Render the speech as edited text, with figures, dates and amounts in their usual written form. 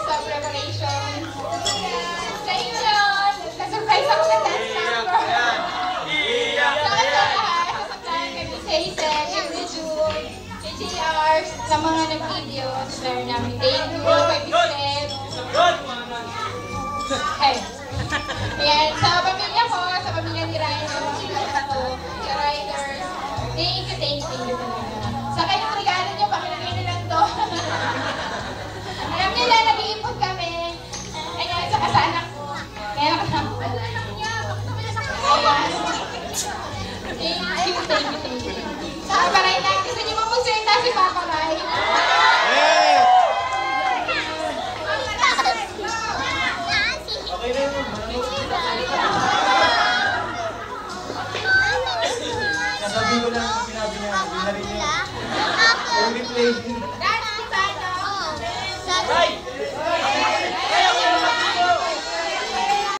Sa preparation. Sa inyo yun. Nagka-surprise ako ng dance number. Sa lahat, sasaktan kami sa Hazel, kay June, kay JR, sa mga nag-video. Share namin. Thank you, kay Vicente. Ayan, sa pamilya ko, sa pamilya ni Ryan, sa riders. Thank you talaga. Sa kanyang regalo nyo, pakilagay na lang to. Alam nila, nag-iipon kami. Ayan, saka sa anak ko. Kaya nakasama ko. Thank you. Sa Paray na, gusto niyo mamusenta si Papa Ray. Nasabi ko lang ang sinabi niya. Hindi na rin niya. Only play. That's the title. Right!